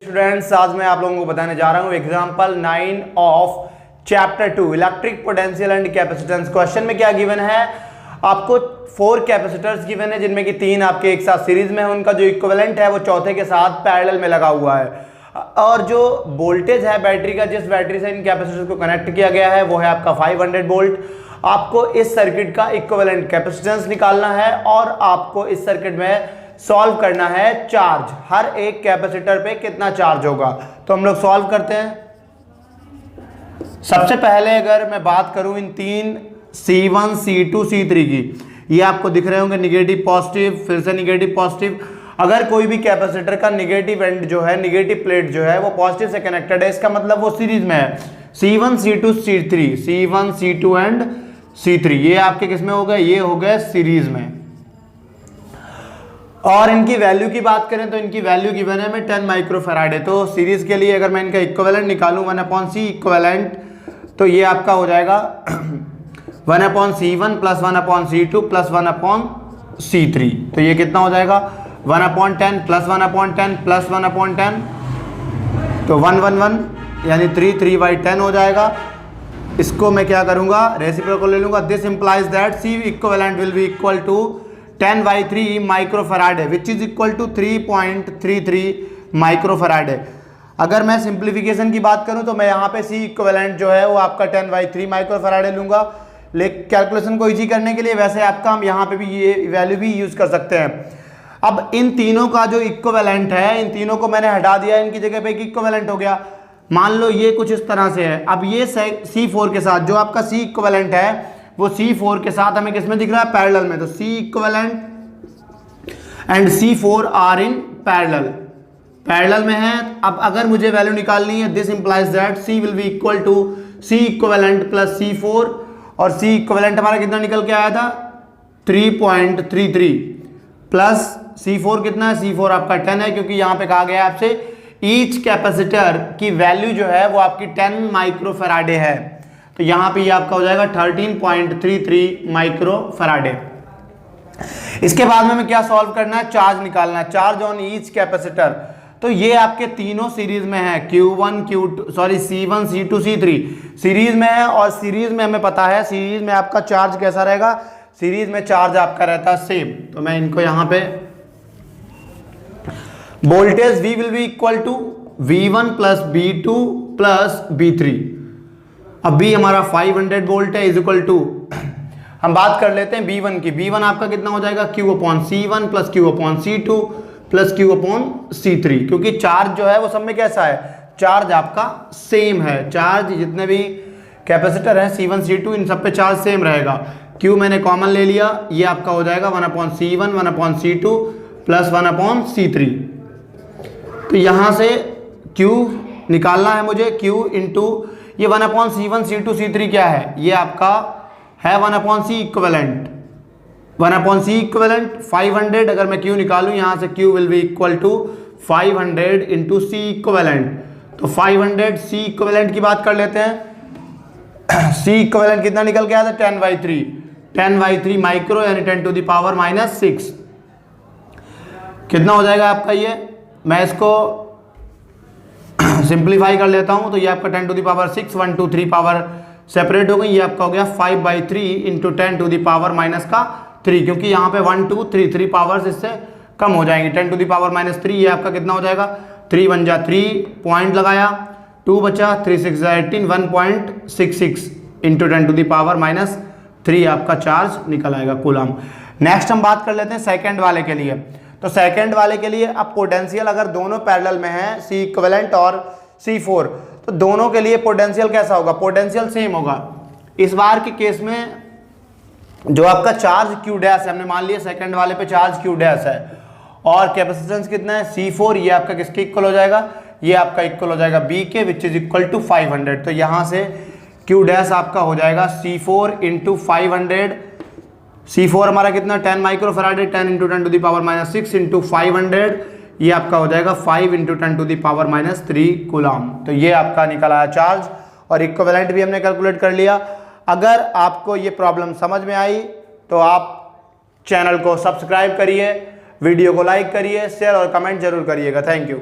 Students, आज मैं आप लोगों को बताने जा रहा हूं example 9 of chapter 2 electric potential and capacitance. Question में क्या गिवन है, आपको 4 कैपेसिटर्स गिवन है जिनमें कि 3 आपके एक साथ सीरीज में है, उनका जो इक्विवेलेंट है वो चौथे के साथ पैरेलल में लगा हुआ है, और जो वोल्टेज है बैटरी का, जिस बैटरी से इन कैपेसिटर्स को कनेक्ट किया गया है वो है आपका 500 वोल्ट। आपको इस सर्किट का इक्विवेलेंट कैपेसिटेंस निकालना है और आपको इस सर्किट में सॉल्व करना है चार्ज, हर एक कैपेसिटर पे कितना चार्ज होगा। तो हम लोग सॉल्व करते हैं। सबसे पहले अगर मैं बात करूं इन 3 C1 C2 C3 की, ये आपको दिख रहे होंगे निगेटिव पॉजिटिव, फिर से निगेटिव पॉजिटिव। अगर कोई भी कैपेसिटर का निगेटिव एंड जो है, निगेटिव प्लेट जो है वो पॉजिटिव से कनेक्टेड है, इसका मतलब वो सीरीज में है। C1 C2 C3, C1 C2 and C3 ये आपके किस में हो गए, ये हो गए सीरीज में। और इनकी वैल्यू की बात करें तो इनकी वैल्यू गिवन है में 10 माइक्रोफैराड है। तो सीरीज के लिए अगर मैं इनका इक्विवेलेंट निकालूं 1/C इक्विवेलेंट, तो ये आपका हो जाएगा 1/C1 plus 1/C2 plus 1/C3। तो ये कितना हो जाएगा 1/10 प्लस 1/10 प्लस 1/10, तो 1 1 1 यानी 3 3/10 हो जाएगा। इसको मैं क्या करूंगा, रेसिप्रोकल ले लूंगा। This implies that C equivalent will be equal to 10/3 microfarad है, which is equal to 3.33 microfarad है। अगर मैं सिंप्लीफिकेशन की बात करूं तो मैं यहाँ पे सी इक्विवेलेंट जो है वो आपका 10/3 माइक्रोफैराड लूंगा, लेकिन कैलकुलेशन को इजी करने के लिए वैसे आपका हम यहाँ पे भी ये वैल्यू भी यूज कर सकते हैं। अब इन तीनों का जो इक्विवेलेंट है, इन तीनों को मैंने हटा दिया, इनकी जगह पे एक इक्विवेलेंट हो गया। मान लो ये कुछ इस तरह से है। अब ये C4 के साथ जो आपका C इक्विवेलेंट है वो C4 के साथ हमें किसमें दिख रहा है, पैरेलल में। तो C equivalent and C4 are in parallel में है। अब अगर मुझे वैल्यू निकालनी है, this implies that C will be equal to C equivalent plus C4, और C इक्विवेलेंट हमारा कितना निकल के आया था 3.33 प्लस C4 कितना है, C4 आपका 10 है, क्योंकि यहां पे कहा गया है आपसे ईच कैपेसिटर की वैल्यू जो है वो आपकी 10 माइक्रोफैराडे है। तो यहां पे ये आपका हो जाएगा 13.33 माइक्रोफैराडे। इसके बाद में क्या सॉल्व करना है, चार्ज निकालना है, चार्ज ऑन ईच कैपेसिटर। तो ये आपके तीनों सीरीज में है, C1 C2 C3 सीरीज में है, और सीरीज में हमें पता है सीरीज में आपका चार्ज कैसा रहेगा, सीरीज में चार्ज आपका रहता है सेम। तो मैं इनको यहां पे voltage V will be equal to V1 plus V2 plus V3। अब V हमारा 500 वोल्ट है, इज इक्वल टू, हम बात कर लेते हैं V1 की। V1 आपका कितना हो जाएगा Q/C1 plus Q/C2 plus Q/C3, क्योंकि चार्ज जो है वो सब में कैसा है, चार्ज आपका सेम है। चार्ज जितने भी कैपेसिटर हैं C1 C2 इन सब पे चार्ज सेम रहेगा। Q मैंने कॉमन ले लिया, ये आपका हो जाएगा 1/C1 1/C2 प्लस 1/C3। तो यहां से Q निकालना है मुझे, Q इंटू ये 1/C1 C2 C3 क्या है, ये आपका है 1/C इक्विवेलेंट, 1/C इक्विवेलेंट 500। अगर मैं Q निकालूं यहां से Q will be equal to 500 into C equivalent. तो 500 C इक्विवेलेंट की बात कर लेते हैं। C इक्विवेलेंट कितना निकल के आया था 10/3 माइक्रो, यानी 10⁻⁻6। कितना हो जाएगा आपका ये, मैं इसको सिंप्लीफाई कर लेता हूं। तो ये आपका 10⁻6 1 2 3 पावर सेपरेट हो गई, ये आपका हो गया 5/3 इंटू 10⁻⁻3, क्योंकि यहाँ पे 1 2 3 पावर्स इससे कम हो जाएंगे। 10⁻3 ये आपका कितना हो जाएगा 3 1 जा 3 पॉइंट लगाया, 2 बचा, 3 6 जा 18, 1.66 इंटू 10⁻3 आपका चार्ज निकल आएगा कूलम। नेक्स्ट हम बात कर लेते हैं सेकेंड वाले के लिए। तो सेकंड वाले के लिए अब पोटेंशियल अगर दोनों पैरेलल में है C इक्विवेलेंट और C4, तो दोनों के लिए पोटेंशियल कैसा होगा, पोटेंशियल सेम होगा। इस बार के केस में जो आपका चार्ज Q डैश है, हमने मान लिया सेकंड वाले पे चार्ज Q डैश है, और कैपेसिटेंस कितना है C4, ये आपका किसके इक्वल हो जाएगा, ये आपका इक्वल हो जाएगा B के, विच इज इक्वल टू 500। तो यहां से Q डैश आपका हो जाएगा C4 इंटू 500। C4 हमारा कितना 10 माइक्रोफैराड है, 10 इंटू 10⁻⁻6 इंटू 500, ये आपका हो जाएगा 5 इंटू 10⁻⁻3 कूलम। तो ये आपका निकल आया चार्ज, और इक्विवेलेंट भी हमने कैलकुलेट कर लिया। अगर आपको ये प्रॉब्लम समझ में आई तो आप चैनल को सब्सक्राइब करिए, वीडियो को लाइक करिए, शेयर और कमेंट जरूर करिएगा। Thank you.